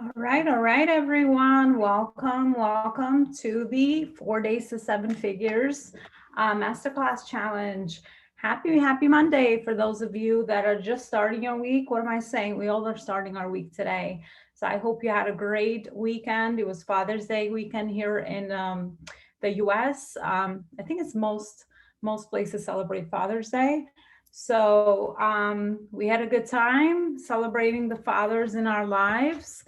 All right, everyone. Welcome to the 4 days to seven figures masterclass challenge. Happy Monday for those of you that are just starting your week. What am I saying? We all are starting our week today. So I hope you had a great weekend. It was Father's Day weekend here in the US. I think it's most places celebrate Father's Day. So we had a good time celebrating the fathers in our lives.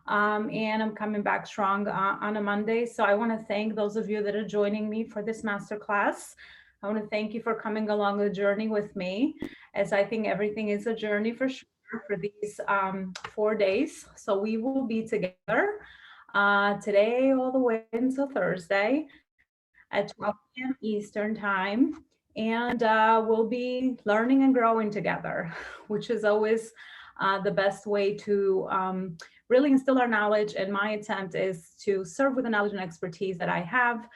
And I'm coming back strong on a Monday. So I want to thank those of you that are joining me for this masterclass. I want to thank you for coming along the journey with me, as I think everything is a journey for sure for these 4 days. So we will be together today all the way until Thursday at 12 p.m. Eastern Time. And we'll be learning and growing together, which is always the best way to really instill our knowledge. And my attempt is to serve with the knowledge and expertise that I have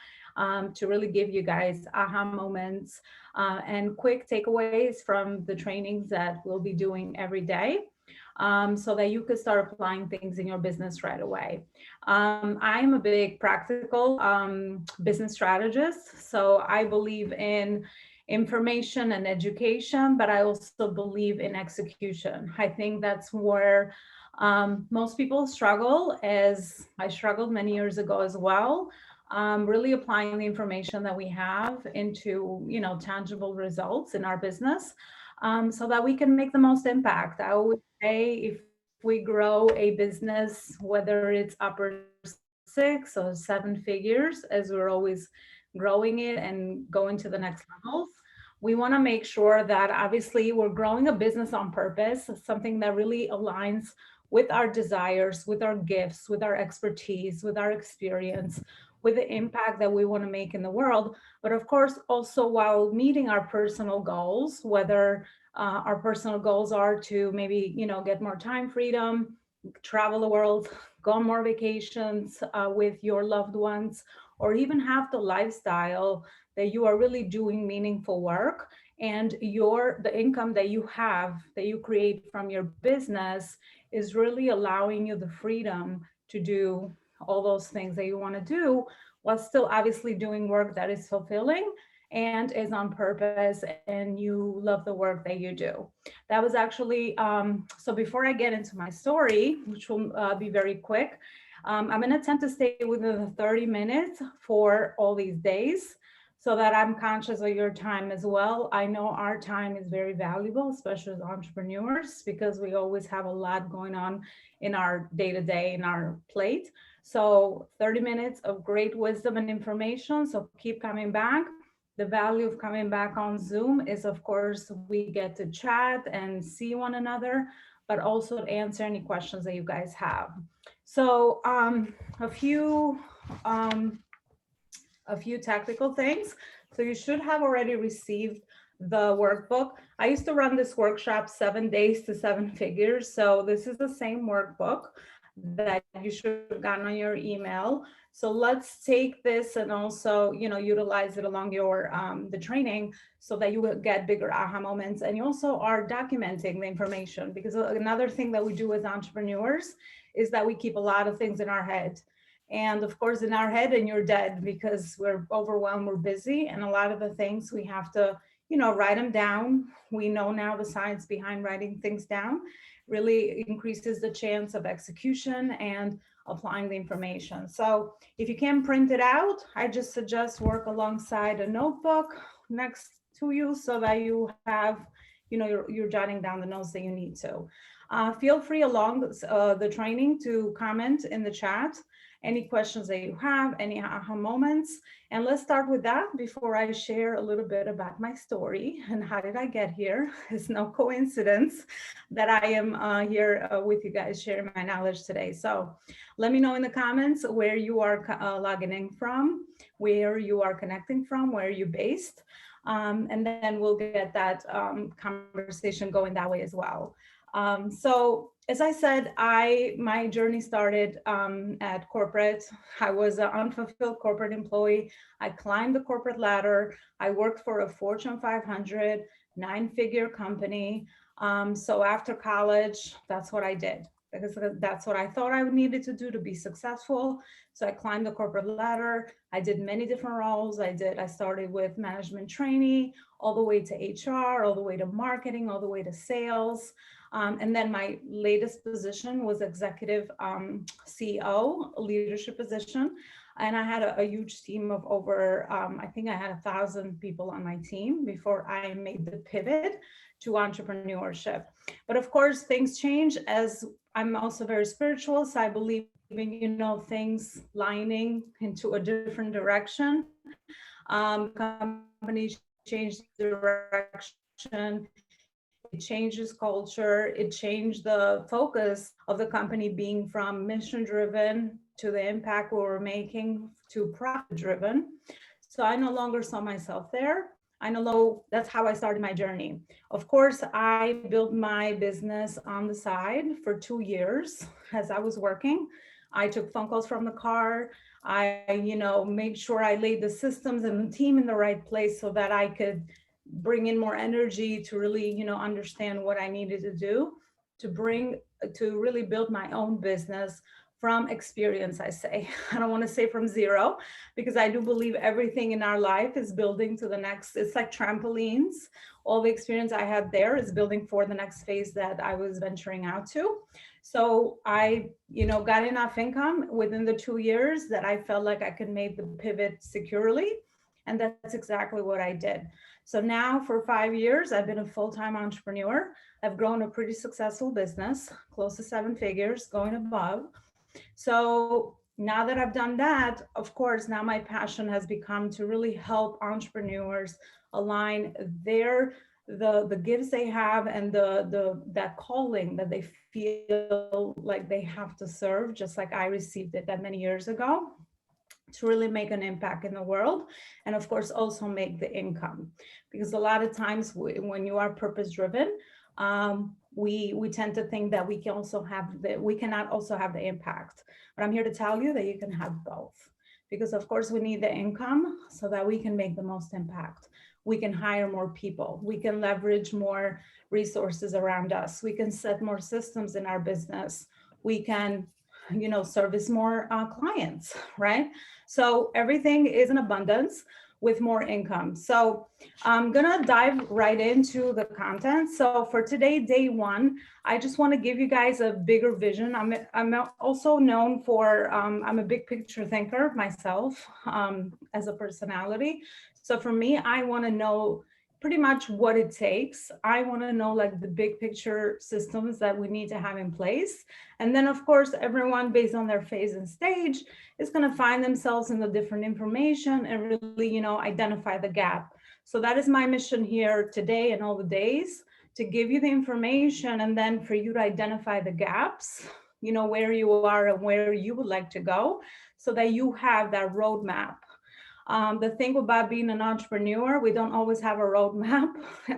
to really give you guys aha moments and quick takeaways from the trainings that we'll be doing every day. So that you could start applying things in your business right away. I'm a big practical business strategist, so I believe in information and education, but I also believe in execution. I think that's where most people struggle, as I struggled many years ago as well. Really applying the information that we have into, tangible results in our business, so that we can make the most impact. I always say, if we grow a business, whether it's upper 6 or 7 figures, as we're always growing it and going to the next levels, we want to make sure that obviously we're growing a business on purpose, something that really aligns with our desires, with our gifts, with our expertise, with our experience, with the impact that we want to make in the world. But of course, also while meeting our personal goals, whether our personal goals are to maybe, get more time freedom, travel the world, go on more vacations with your loved ones, or even have the lifestyle that you are really doing meaningful work, and the income that you have, that you create from your business, is really allowing you the freedom to do all those things that you want to do, while still obviously doing work that is fulfilling and is on purpose, and you love the work that you do. That was actually, so before I get into my story, which will be very quick, I'm going to attempt to stay within the 30 minutes for all these days, so that I'm conscious of your time as well. I know our time is very valuable, especially as entrepreneurs, because we always have a lot going on in our day to day, in our plate. So 30 minutes of great wisdom and information. So keep coming back. The value of coming back on Zoom is, of course, we get to chat and see one another, but also to answer any questions that you guys have. So a few um, a few tactical things. So you should have already received the workbook. I used to run this workshop 7 days to seven figures. So this is the same workbook that you should have gotten on your email. So let's take this and also, utilize it along your the training, so that you will get bigger aha moments. And you also are documenting the information, because another thing that we do as entrepreneurs is that we keep a lot of things in our head, and of course in our head, and you're dead because we're overwhelmed, we're busy, and a lot of the things we have to, write them down. We know now the science behind writing things down really increases the chance of execution and applying the information. So if you can print it out, I just suggest work alongside a notebook next to you, so that you have, you're jotting down the notes that you need to. Feel free along the training to comment in the chat any questions that you have, any aha moments. And let's start with that before I share a little bit about my story and how did I get here. It's no coincidence that I am here with you guys sharing my knowledge today. So let me know in the comments where you are logging in from, where you are connecting from, where you're based. And then we'll get that conversation going that way as well. So as I said, my journey started at corporate. I was an unfulfilled corporate employee. I climbed the corporate ladder. I worked for a Fortune 500 nine-figure company. So after college, that's what I did. because that's what I thought I needed to do to be successful. So I climbed the corporate ladder. I did many different roles. I started with management trainee, all the way to HR, all the way to marketing, all the way to sales. And then my latest position was executive CEO, leadership position. And I had a huge team of over, I think I had 1,000 people on my team before I made the pivot to entrepreneurship. But of course, things change, as I'm also very spiritual. So I believe in, things lining into a different direction. Companies change direction. It changes culture. It changed the focus of the company being from mission driven to the impact we were making to profit driven. So I no longer saw myself there. That's how I started my journey. Of course, I built my business on the side for 2 years as I was working. I took phone calls from the car. Made sure I laid the systems and the team in the right place so that I could bring in more energy to really, understand what I needed to do to really build my own business from experience, I say. I don't want to say from zero, because I do believe everything in our life is building to the next. It's like trampolines. All the experience I had there is building for the next phase that I was venturing out to. So I, got enough income within the 2 years that I felt like I could make the pivot securely. And that's exactly what I did. So now for 5 years, I've been a full-time entrepreneur. I've grown a pretty successful business, close to 7 figures, going above. So now that I've done that, of course, now my passion has become to really help entrepreneurs align the gifts they have and that calling that they feel like they have to serve, just like I received it that many years ago, to really make an impact in the world, and of course also make the income. Because a lot of times when you are purpose driven, we tend to think that we cannot also have the impact. But I'm here to tell you that you can have both, because of course we need the income so that we can make the most impact. We can hire more people, we can leverage more resources around us, we can set more systems in our business, we can service more clients, right? So everything is in abundance with more income. So I'm gonna dive right into the content. So for today, day one, I just want to give you guys a bigger vision. I'm also known for, I'm a big picture thinker myself, as a personality. So for me, I want to know pretty much what it takes. I want to know like the big picture systems that we need to have in place. And then of course, everyone based on their phase and stage is going to find themselves in the different information and really, identify the gap. So that is my mission here today and all the days, to give you the information and then for you to identify the gaps, where you are and where you would like to go, so that you have that roadmap. The thing about being an entrepreneur, we don't always have a roadmap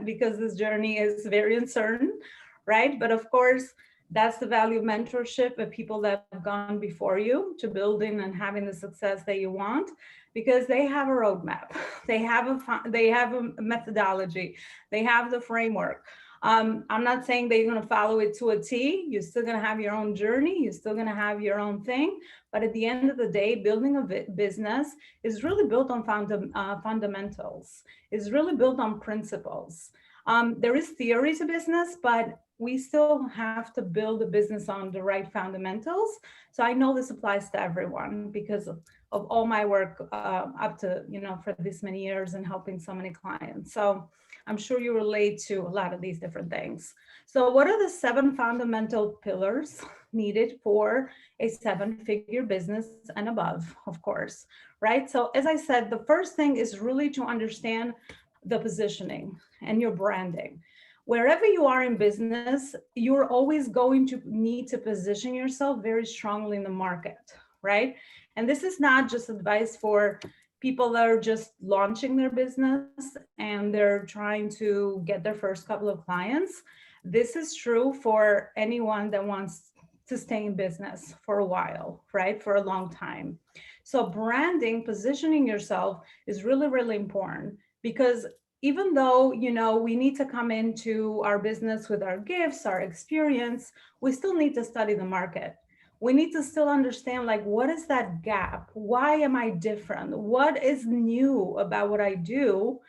because this journey is very uncertain, right? But of course, that's the value of mentorship of people that have gone before you to building and having the success that you want, because they have a roadmap, they have a methodology, they have the framework. I'm not saying that you're going to follow it to a T. You're still going to have your own journey. You're still going to have your own thing. But at the end of the day, building a business is really built on fundamentals. It's really built on principles. There is theory to business, but we still have to build a business on the right fundamentals. So I know this applies to everyone because of all my work up to, for this many years and helping so many clients. So I'm sure you relate to a lot of these different things. So what are the 7 fundamental pillars needed for a 7-figure business and above, of course, right? So as I said, the first thing is really to understand the positioning and your branding. Wherever you are in business, you're always going to need to position yourself very strongly in the market, right? And this is not just advice for people that are just launching their business and they're trying to get their first couple of clients. This is true for anyone that wants to stay in business for a while, right? For a long time. So branding, positioning yourself is really, really important, because even though, we need to come into our business with our gifts, our experience, we still need to study the market. We need to still understand, like, what is that gap? Why am I different? What is new about what I do,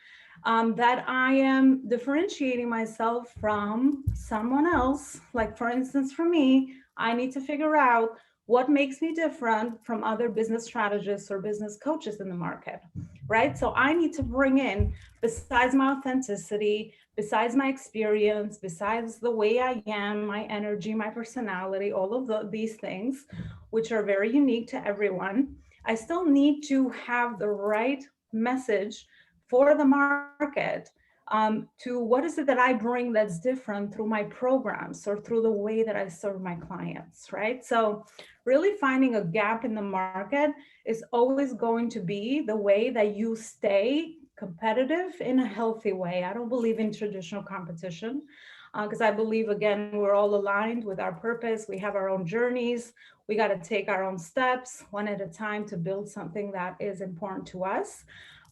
that I am differentiating myself from someone else? Like, for instance, for me, I need to figure out what makes me different from other business strategists or business coaches in the market, right? So I need to bring in, besides my authenticity, besides my experience, besides the way I am, my energy, my personality, all of these things, which are very unique to everyone, I still need to have the right message for the market, to what is it that I bring that's different through my programs or through the way that I serve my clients, right? So really finding a gap in the market is always going to be the way that you stay competitive in a healthy way. I don't believe in traditional competition, because I believe, again, we're all aligned with our purpose. We have our own journeys. We got to take our own steps one at a time to build something that is important to us.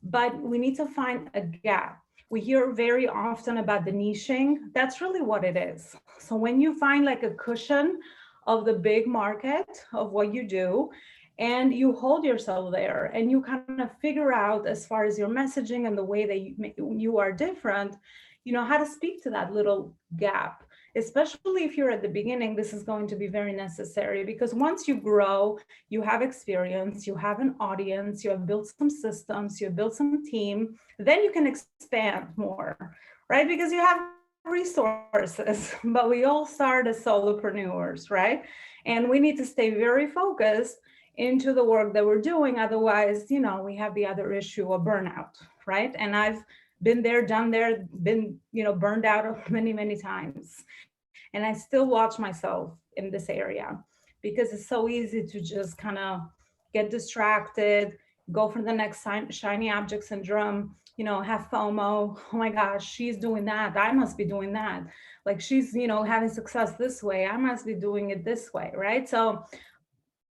But we need to find a gap. We hear very often about the niching. That's really what it is. So when you find like a cushion of the big market of what you do, and you hold yourself there and you kind of figure out, as far as your messaging and the way that you are different, how to speak to that little gap. Especially if you're at the beginning, this is going to be very necessary, because once you grow, you have experience, you have an audience, you have built some systems, you have built some team, then you can expand more, right? Because you have resources, but we all start as solopreneurs, right? And we need to stay very focused into the work that we're doing. Otherwise, we have the other issue of burnout, right? And I've been there, done there, been, burned out many, many times. And I still watch myself in this area, because it's so easy to just kind of get distracted, go for the next shiny object syndrome, have FOMO. Oh my gosh, she's doing that, I must be doing that. Like, she's, having success this way, I must be doing it this way, right? So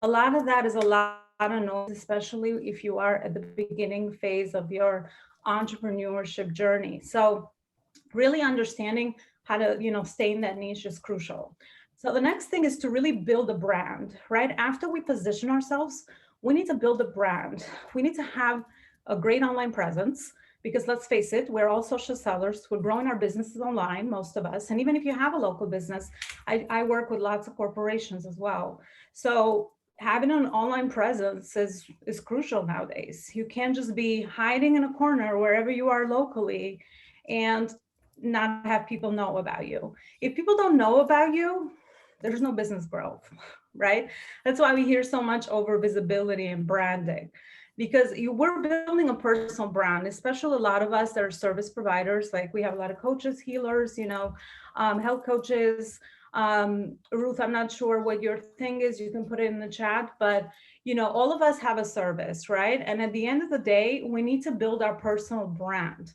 a lot of that is a lot of noise, especially if you are at the beginning phase of your entrepreneurship journey. So really understanding how to, stay in that niche is crucial. So the next thing is to really build a brand, right? After we position ourselves, we need to build a brand. We need to have a great online presence, because let's face it, we're all social sellers. We're growing our businesses online, most of us. And even if you have a local business, I work with lots of corporations as well. So having an online presence is crucial nowadays. You can't just be hiding in a corner wherever you are locally and not have people know about you. If people don't know about you, there's no business growth, right? That's why we hear so much over visibility and branding, because we're building a personal brand, especially a lot of us that are service providers. Like, we have a lot of coaches, healers, health coaches. Ruth, I'm not sure what your thing is. You can put it in the chat, but all of us have a service, right? And at the end of the day, we need to build our personal brand.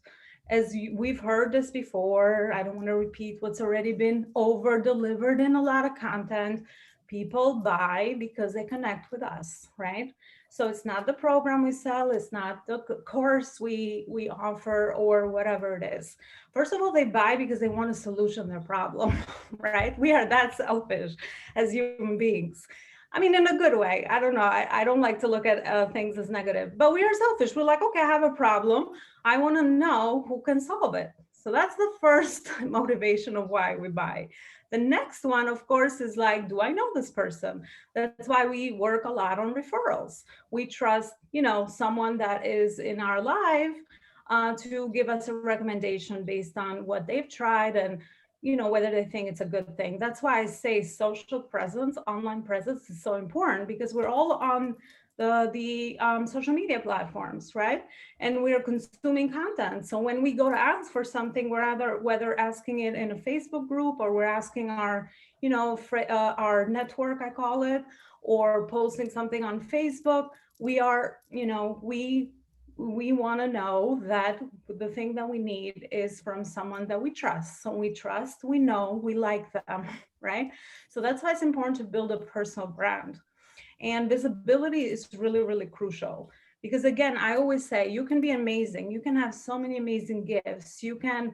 As we've heard this before, I don't want to repeat what's already been over delivered in a lot of content. People buy because they connect with us, right? So it's not the program we sell, it's not the course we offer, or whatever it is. First of all, they buy because they want to solution their problem, right? We are that selfish as human beings. I mean, in a good way. I don't know. I don't like to look at things as negative, but we are selfish. We're like, okay, I have a problem. I want to know who can solve it. So that's the first motivation of why we buy. The next one, of course, is like, do I know this person? That's why we work a lot on referrals. We trust, someone that is in our life to give us a recommendation based on what they've tried and whether they think it's a good thing. That's why I say social presence, online presence is so important, because we're all on the social media platforms, right? And we're consuming content. So when we go to ask for something, we're whether asking it in a Facebook group, or we're asking our, our network, I call it, or posting something on Facebook, we are, we want to know that the thing that we need is from someone that we trust. So we trust, we know, we like them, right? So that's why it's important to build a personal brand. And visibility is really, really crucial, Because again, I always say you can be amazing. You can have so many amazing gifts. You can,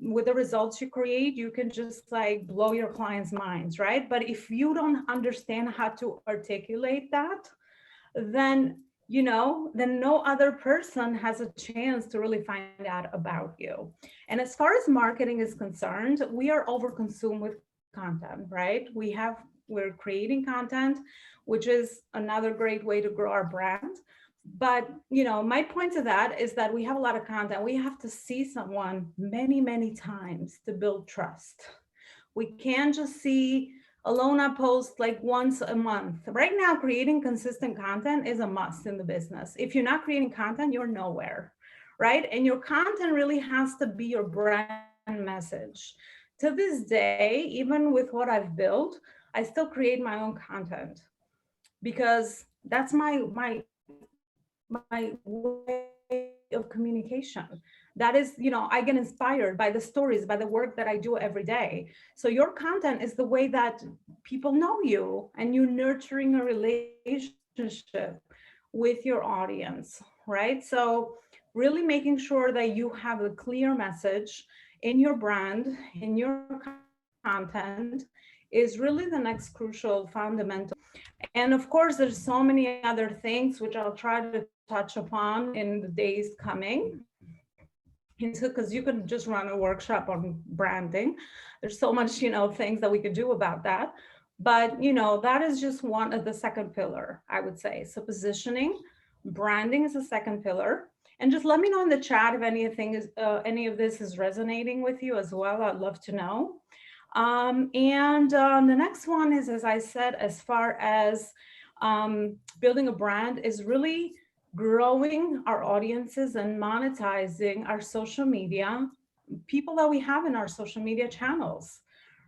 with the results you create, you can just like blow your clients' minds, right? But if you don't understand how to articulate that, then then no other person has a chance to really find out about you. And as far as marketing is concerned, we are overconsumed with content, right? We're creating content, which is another great way to grow our brand. But my point to that is that we have a lot of content. We have to see someone many, many times to build trust. We can't just see Alona post like once a month. Right now, creating consistent content is a must in the business. If you're not creating content, you're nowhere, right? And your content really has to be your brand message. To this day, even with what I've built, I still create my own content because that's my way of communication. That is, I get inspired by the stories, by the work that I do every day. So your content is the way that people know you, and you're nurturing a relationship with your audience, right? So really making sure that you have a clear message in your brand, in your content, is really the next crucial fundamental. And of course, there's so many other things which I'll try to touch upon in the days coming. Because you could just run a workshop on branding. There's so much, things that we could do about that. But, that is just one of the second pillar, I would say. So positioning, branding is the second pillar. And just let me know in the chat if any of this is resonating with you as well. I'd love to know. And the next one is, as I said, as far as building a brand, is really growing our audiences and monetizing our social media, people that we have in our social media channels,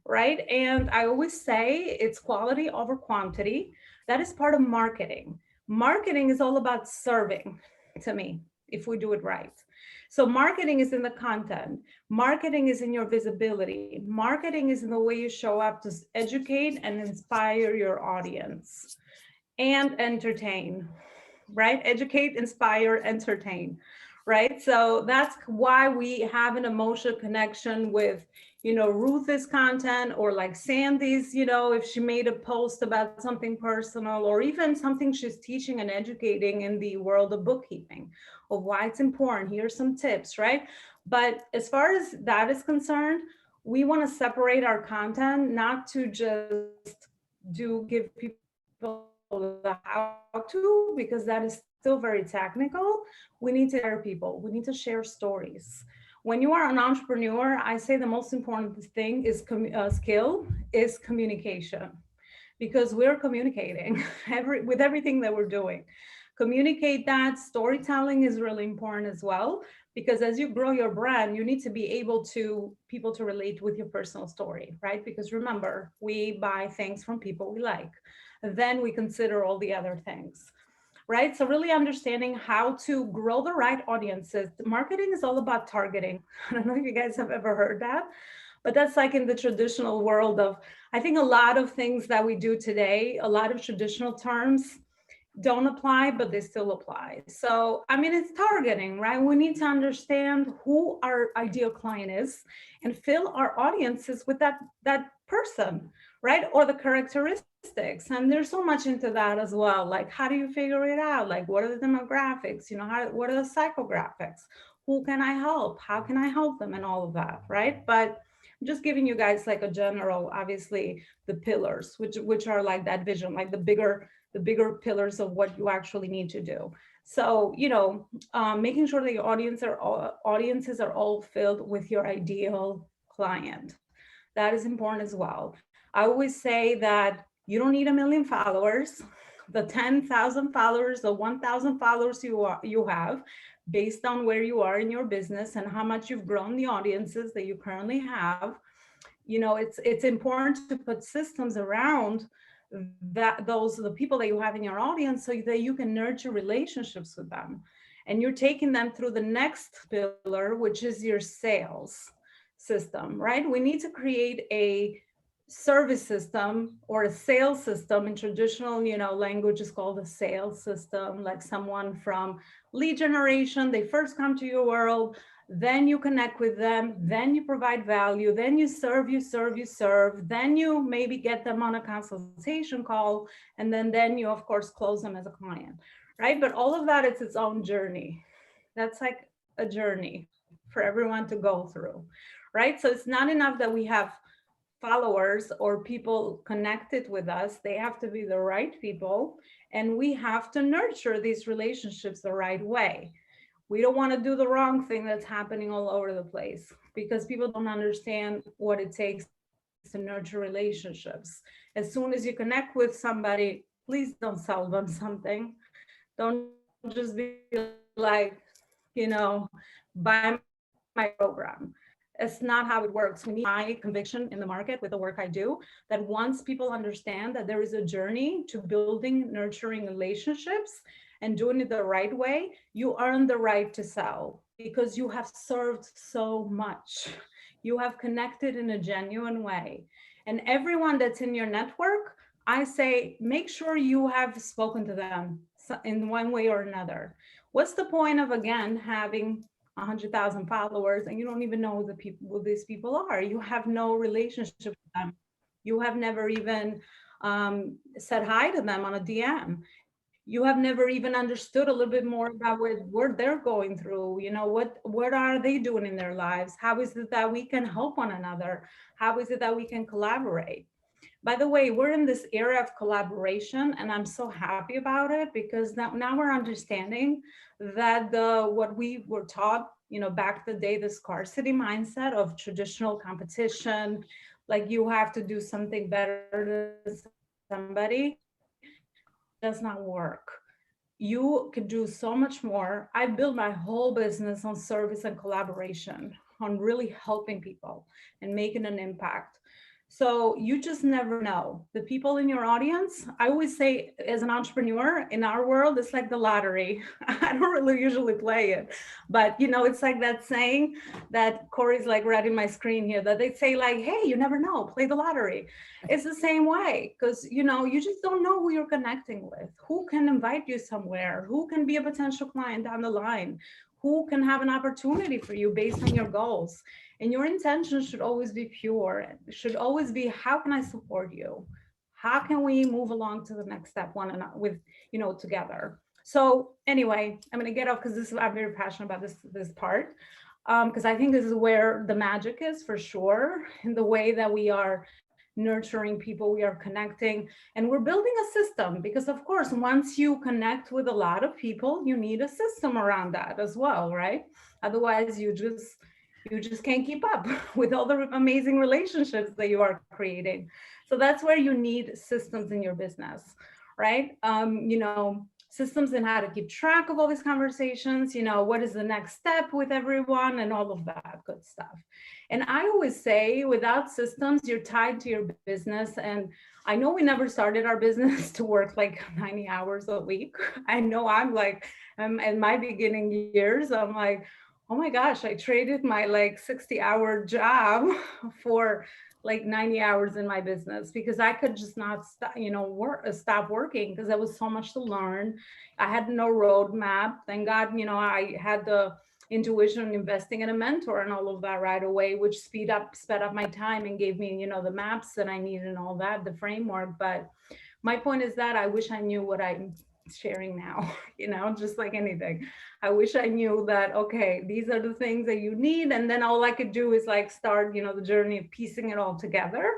right? And I always say it's quality over quantity. That is part of marketing. Marketing is all about serving, to me, if we do it right. So marketing is in the content. Marketing is in your visibility. Marketing is in the way you show up to educate and inspire your audience and entertain, right? Educate, inspire, entertain, right? So that's why we have an emotional connection with, Ruth's content, or like Sandy's, if she made a post about something personal, or even something she's teaching and educating in the world of bookkeeping, of why it's important. Here's some tips, right? But as far as that is concerned, we want to separate our content, not to just give people the how to, because that is still very technical. We need to inspire people. We need to share stories. When you are an entrepreneur, I say the most important thing is skill is communication, because we're communicating with everything that we're doing. Communicate that. Storytelling is really important as well, because as you grow your brand, you need to be able to people to relate with your personal story, right? Because remember, we buy things from people we like, then we consider all the other things, right? So really understanding how to grow the right audiences. Marketing is all about targeting. I don't know if you guys have ever heard that, but that's like in the traditional world of, I think a lot of things that we do today, a lot of traditional terms don't apply, but they still apply. So, it's targeting, right? We need to understand who our ideal client is and fill our audiences with that person, right? Or the characteristics. And there's so much into that as well. Like, how do you figure it out? Like, what are the demographics? What are the psychographics? Who can I help? How can I help them? And all of that, right? But I'm just giving you guys like a general, obviously, the pillars, which are like that vision, like the bigger pillars of what you actually need to do. So, making sure that your audiences are all filled with your ideal client. That is important as well. I always say that you don't need 1 million followers. The 10,000 followers, the 1,000 followers you have, based on where you are in your business and how much you've grown the audiences that you currently have, it's important to put systems around the people that you have in your audience, so that you can nurture relationships with them, and you're taking them through the next pillar, which is your sales system, right? We need to create a service system or a sales system in traditional, language is called a sales system, like someone from lead generation, they first come to your world, then you connect with them, then you provide value, then you serve, then you maybe get them on a consultation call, and then you of course close them as a client, right? But all of that, it's its own journey. That's like a journey for everyone to go through, right? So it's not enough that we have followers or people connected with us. They have to be the right people, and we have to nurture these relationships the right way. We don't want to do the wrong thing that's happening all over the place because people don't understand what it takes to nurture relationships. As soon as you connect with somebody, please don't sell them something. Don't just be like, buy my program. It's not how it works. We need my conviction in the market with the work I do, that once people understand that there is a journey to building, nurturing relationships and doing it the right way, you earn the right to sell because you have served so much. You have connected in a genuine way. And everyone that's in your network, I say, make sure you have spoken to them in one way or another. What's the point of, again, having 100,000 followers and you don't even know who these people are? You have no relationship with them. You have never even said hi to them on a DM. You have never even understood a little bit more about what they're going through. What are they doing in their lives? How is it that we can help one another? How is it that we can collaborate? By the way, we're in this era of collaboration, and I'm so happy about it because now we're understanding that what we were taught, back the day, the scarcity mindset of traditional competition, like you have to do something better than somebody, does not work. You could do so much more. I built my whole business on service and collaboration, on really helping people and making an impact. So you just never know. The people in your audience, I always say, as an entrepreneur in our world, it's like the lottery. I don't really usually play it, but it's like that saying that Corey's like writing my screen here, that they say like, hey, you never know, play the lottery. It's the same way, because you just don't know who you're connecting with, who can invite you somewhere, who can be a potential client down the line, who can have an opportunity for you based on your goals. And your intention should always be pure. It should always be, how can I support you? How can we move along to the next step together? So anyway, I'm going to get off because I'm very passionate about this part, because I think this is where the magic is, for sure, in the way that we are nurturing people, we are connecting, and we're building a system, because of course, once you connect with a lot of people, you need a system around that as well, right? Otherwise, you just can't keep up with all the amazing relationships that you are creating. So that's where you need systems in your business, right? Systems in how to keep track of all these conversations, what is the next step with everyone and all of that good stuff. And I always say, without systems, you're tied to your business. And I know we never started our business to work like 90 hours a week. I know I'm like, in my beginning years, I'm like, oh my gosh, I traded my like 60-hour job for like 90 hours in my business because I could just not stop working, because there was so much to learn. I had no roadmap. Thank God, I had the intuition investing in a mentor and all of that right away, which sped up my time and gave me, the maps that I needed and all that, the framework. But my point is that I wish I knew what I'm sharing now, just like anything. I wish I knew that, okay, these are the things that you need. And then all I could do is like start, the journey of piecing it all together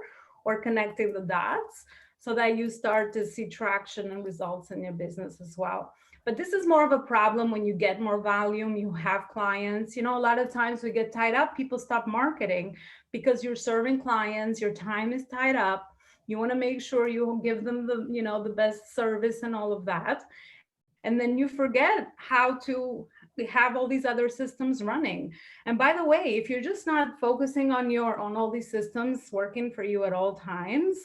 or connecting the dots so that you start to see traction and results in your business as well. But this is more of a problem when you get more volume, you have clients. A lot of times we get tied up, people stop marketing because you're serving clients, your time is tied up. You want to make sure you give them the best service and all of that. And then you forget how to have all these other systems running. And by the way, if you're just not focusing on all these systems working for you at all times,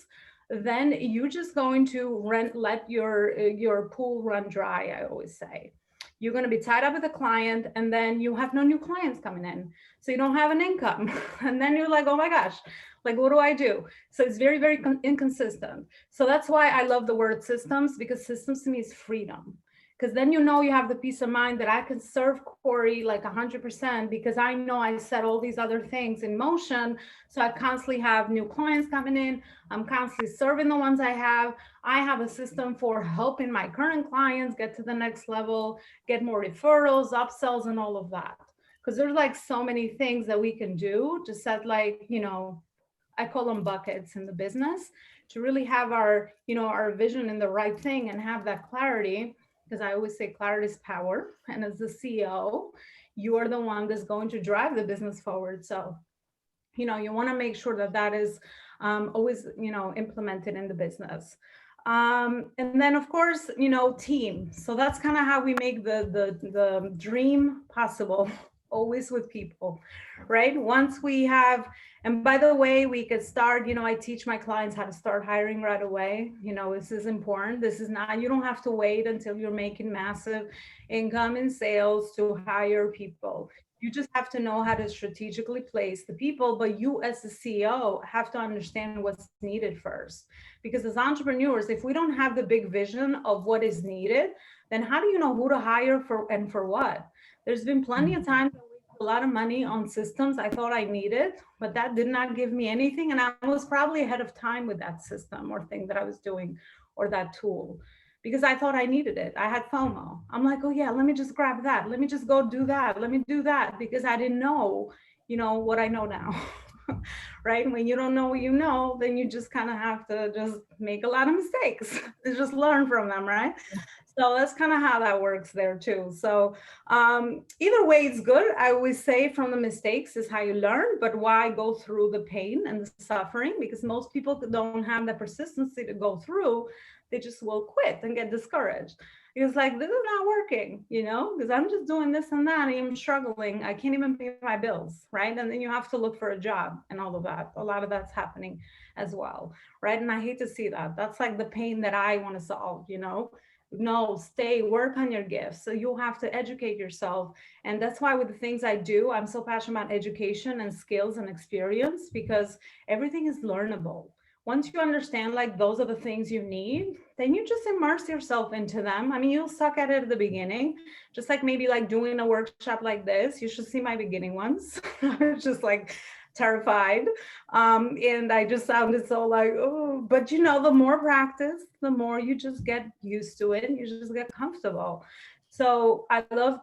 then you're just going to let your pool run dry, I always say. You're going to be tied up with a client, and then you have no new clients coming in. So you don't have an income. And then you're like, oh my gosh, Like, what do I do? So it's very, very inconsistent. So that's why I love the word systems, because systems to me is freedom. Because then you have the peace of mind that I can serve Corey like 100% because I know I set all these other things in motion. So I constantly have new clients coming in. I'm constantly serving the ones I have. I have a system for helping my current clients get to the next level, get more referrals, upsells, and all of that. Because there's like so many things that we can do to set, like, I call them buckets in the business, to really have our vision in the right thing and have that clarity. Because I always say clarity is power. And as the CEO, you are the one that's going to drive the business forward. So, you want to make sure that that is always, implemented in the business. And then of course, team. So that's kind of how we make the dream possible, always with people, right? Once we have, and by the way, we could start, I teach my clients how to start hiring right away. This is important. This is not, you don't have to wait until you're making massive income in sales to hire people. You just have to know how to strategically place the people, but you as the CEO have to understand what's needed first. Because as entrepreneurs, if we don't have the big vision of what is needed, then how do you know who to hire for and for what? There's been plenty of times I wasted a lot of money on systems I thought I needed, but that did not give me anything. And I was probably ahead of time with that system or thing that I was doing or that tool, because I thought I needed it. I had FOMO. I'm like, oh yeah, let me just grab that. Let me just go do that. Let me do that, because I didn't know, what I know now. Right? When you don't know what you know, then you just kind of have to just make a lot of mistakes and just learn from them, right? So that's kind of how that works there too. So either way, it's good. I always say from the mistakes is how you learn, but why go through the pain and the suffering? Because most people don't have the persistency to go through. They just will quit and get discouraged. It's like, this is not working, because I'm just doing this and that. I'm struggling. I can't even pay my bills, right? And then you have to look for a job and all of that. A lot of that's happening as well, right? And I hate to see that. That's like the pain that I want to solve, No, stay, work on your gifts. So you'll have to educate yourself. And that's why with the things I do, I'm so passionate about education and skills and experience, because everything is learnable. Once you understand, like, those are the things you need, then you just immerse yourself into them. I mean, you'll suck at it at the beginning, just like maybe like doing a workshop like this. You should see my beginning ones. I was just like terrified. And I just sounded so like, oh, but the more practice, the more you just get used to it and you just get comfortable. So I love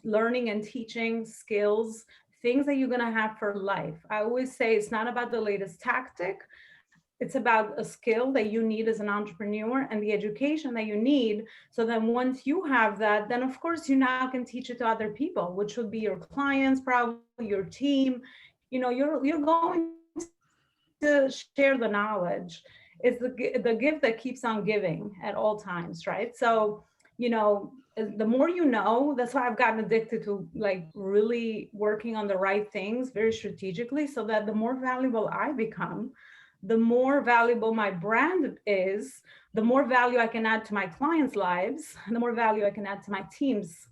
learning and teaching skills, things that you're going to have for life. I always say it's not about the latest tactic. It's about a skill that you need as an entrepreneur and the education that you need. So then once you have that, then of course you now can teach it to other people, which would be your clients, probably your team. You're going to share the knowledge. It's the gift that keeps on giving at all times, right? So, the more that's why I've gotten addicted to like really working on the right things very strategically, so that the more valuable I become, the more valuable my brand is, the more value I can add to my clients' lives, and the more value I can add to my team's,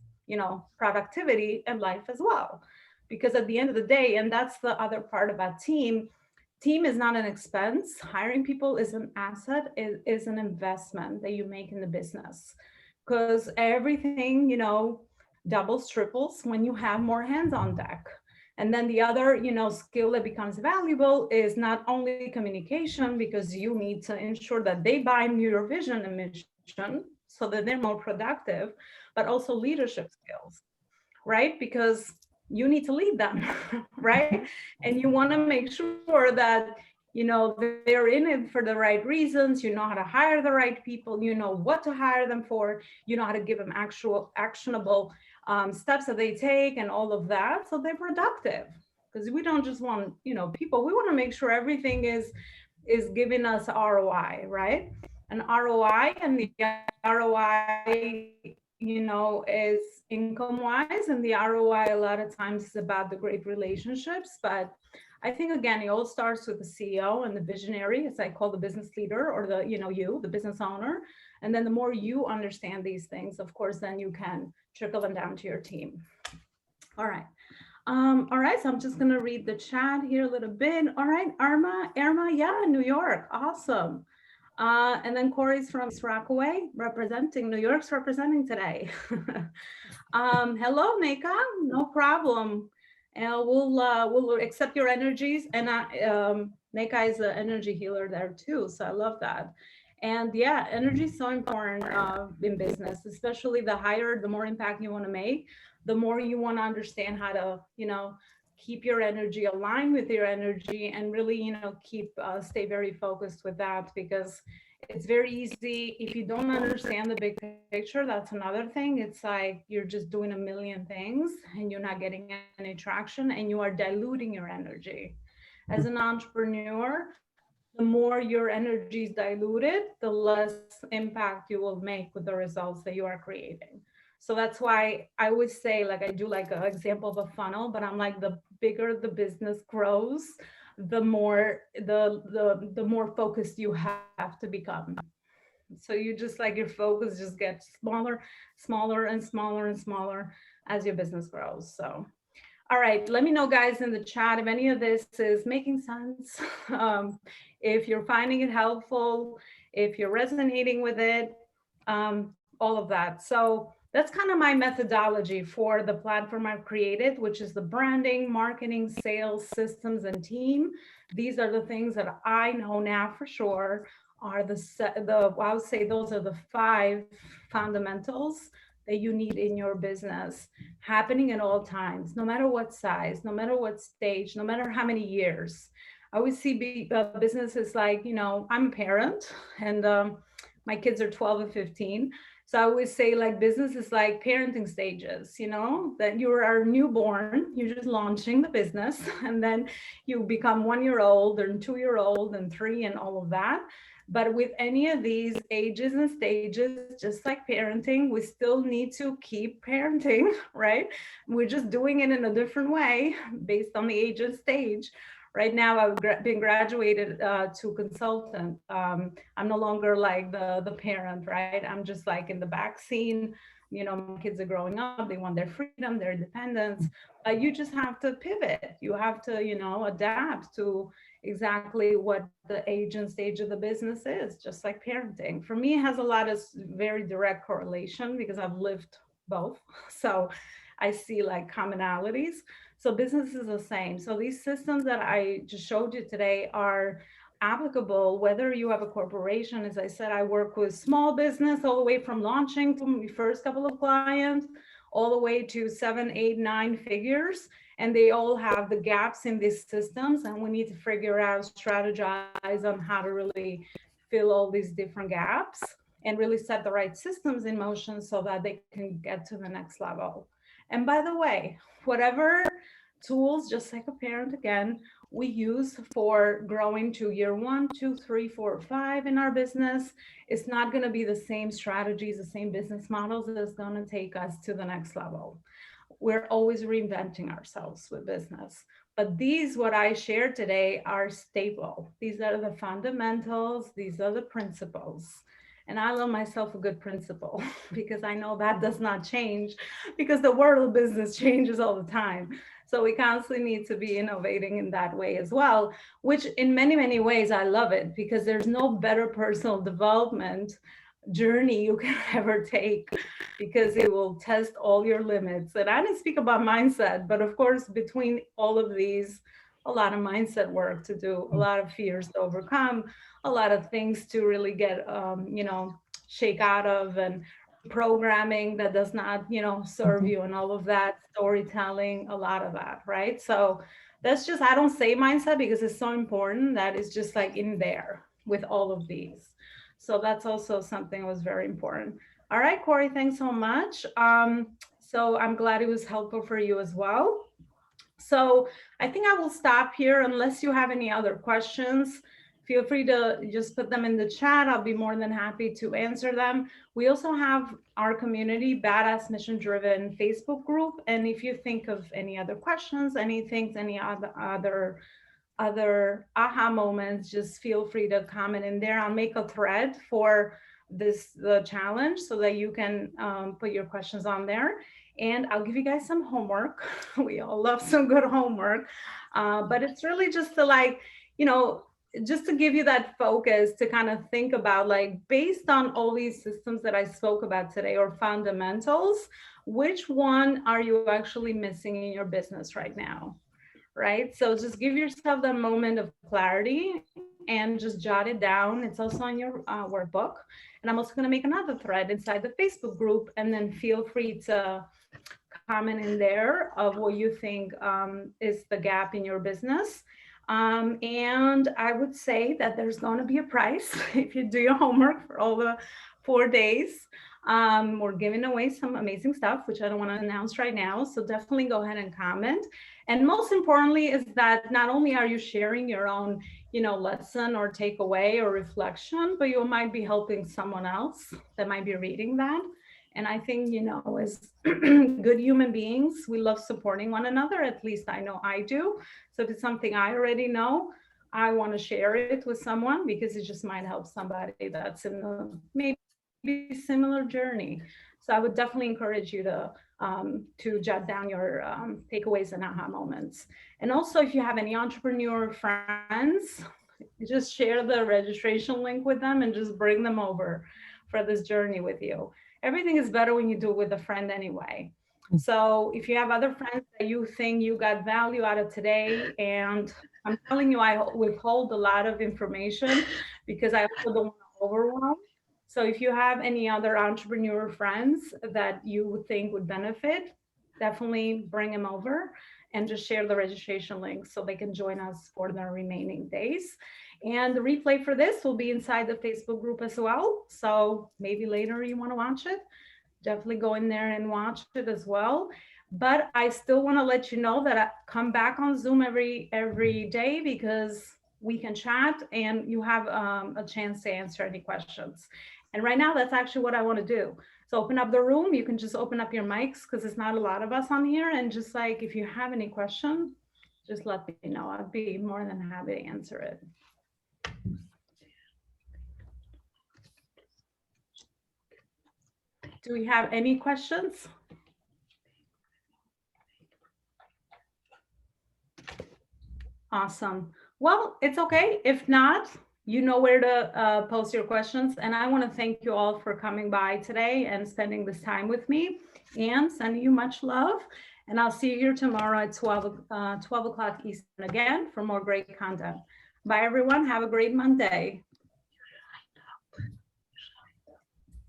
productivity and life as well. Because at the end of the day, and that's the other part about team is not an expense. Hiring people is an asset, is an investment that you make in the business. Because everything, doubles, triples when you have more hands on deck. And then the other, skill that becomes valuable is not only communication, because you need to ensure that they buy into your vision and mission so that they're more productive, but also leadership skills, right? Because you need to lead them, right? And you want to make sure that, they're in it for the right reasons. You know how to hire the right people. You know what to hire them for. You know how to give them actual actionable steps that they take and all of that, so they're productive. Because we don't just want, people. We want to make sure everything is giving us ROI, right? An ROI, and the ROI, is income wise, and the ROI a lot of times is about the great relationships. But I think again, it all starts with the CEO and the visionary, as I call the business leader, or the business owner. And then the more you understand these things, of course, then you can trickle them down to your team. All right. All right, so I'm just gonna read the chat here a little bit. All right, Irma, yeah, New York, awesome. And then Corey's from East Rockaway, representing New York's representing today. Hello, Nika, no problem. And we'll accept your energies. And Nika is an energy healer there too, so I love that. And yeah, energy is so important in business, especially the higher, the more impact you want to make, the more you want to understand how to, keep your energy aligned with your energy and really, keep stay very focused with that because it's very easy if you don't understand the big picture. That's another thing. It's like you're just doing a million things and you're not getting any traction and you are diluting your energy. As an entrepreneur, the more your energy is diluted, the less impact you will make with the results that you are creating. So that's why I always say, like, I do like an example of a funnel, but I'm like, the bigger the business grows, the more focused you have to become. So you just like your focus just gets smaller and smaller and smaller as your business grows. So all right, let me know, guys, in the chat if any of this is making sense, if you're finding it helpful, if you're resonating with it, all of that. So that's kind of my methodology for the platform I've created, which is the branding, marketing, sales, systems, and team. These are the things that I know now for sure are I would say those are the 5 fundamentals that you need in your business happening at all times, no matter what size, no matter what stage, no matter how many years. I always see businesses like, I'm a parent and my kids are 12 and 15. So I always say like business is like parenting stages, that you are newborn, you're just launching the business, and then you become 1 year old and 2 year old and 3 and all of that. But with any of these ages and stages, just like parenting, we still need to keep parenting, right? We're just doing it in a different way based on the age and stage. Right now, I've been graduated to consultant. I'm no longer like the parent, right? I'm just like in the back scene. My kids are growing up. They want their freedom, their independence. You just have to pivot. You have to, adapt to exactly what the age and stage of the business is, just like parenting. For me, it has a lot of very direct correlation because I've lived both. So I see like commonalities. So business is the same. So these systems that I just showed you today are applicable whether you have a corporation. As I said, I work with small business all the way from launching from the first couple of clients all the way to 7, 8, 9 figures. And they all have the gaps in these systems. And we need to figure out, strategize on how to really fill all these different gaps and really set the right systems in motion so that they can get to the next level. And by the way, whatever tools, just like a parent again, we use for growing to year 1, 2, 3, 4, 5 in our business, it's not going to be the same strategies, the same business models that's going to take us to the next level. We're always reinventing ourselves with business. But these, what I shared today, are stable. These are the fundamentals, these are the principles. And I love myself a good principle because I know that does not change because the world of business changes all the time. So we constantly need to be innovating in that way as well, which in many, many ways, I love it because there's no better personal development journey you can ever take because it will test all your limits. And I didn't speak about mindset, but of course, between all of these, a lot of mindset work to do, a lot of fears to overcome, a lot of things to really get, shake out of, and programming that does not, serve you, and all of that, storytelling, a lot of that, right? So that's just, I don't say mindset because it's so important that it's just like in there with all of these. So that's also something that was very important. All right, Corey, thanks so much. So I'm glad it was helpful for you as well. So I think I will stop here unless you have any other questions. Feel free to just put them in the chat. I'll be more than happy to answer them. We also have our community, Badass Mission Driven Facebook group. And if you think of any other questions, anything, any other aha moments, just feel free to comment in there. I'll make a thread for the challenge so that you can put your questions on there. And I'll give you guys some homework. We all love some good homework. But it's really just to like, you know, just to give you that focus to kind of think about, like, based on all these systems that I spoke about today, or fundamentals, which one are you actually missing in your business right now? Right? So just give yourself that moment of clarity and just jot it down. It's also on your workbook. And I'm also going to make another thread inside the Facebook group. And then feel free to comment in there of what you think is the gap in your business. And I would say that there's going to be a price if you do your homework for all the 4 days. We're giving away some amazing stuff, which I don't want to announce right now. So definitely go ahead and comment. And most importantly is that not only are you sharing your own, lesson or takeaway or reflection, but you might be helping someone else that might be reading that. And I think, as good human beings, we love supporting one another. At least I know I do. So if it's something I already know, I want to share it with someone because it just might help somebody that's in the maybe similar journey. So I would definitely encourage you to jot down your takeaways and aha moments. And also, if you have any entrepreneur friends, just share the registration link with them and just bring them over for this journey with you. Everything is better when you do it with a friend anyway. So if you have other friends that you think you got value out of today, and I'm telling you, I withhold a lot of information because I also don't want to overwhelm. So if you have any other entrepreneur friends that you would think would benefit, definitely bring them over and just share the registration link so they can join us for the remaining days. And the replay for this will be inside the Facebook group as well. So maybe later you want to watch it. Definitely go in there and watch it as well. But I still want to let you know that I come back on Zoom every day because we can chat and you have a chance to answer any questions. And right now, that's actually what I want to do. So open up the room. You can just open up your mics because it's not a lot of us on here. And just like, if you have any question, just let me know. I'd be more than happy to answer it. Do we have any questions? Awesome. Well, it's okay. If not, you know where to post your questions. And I want to thank you all for coming by today and spending this time with me, and sending you much love. And I'll see you here tomorrow at 12 o'clock Eastern again for more great content. Bye, everyone. Have a great Monday.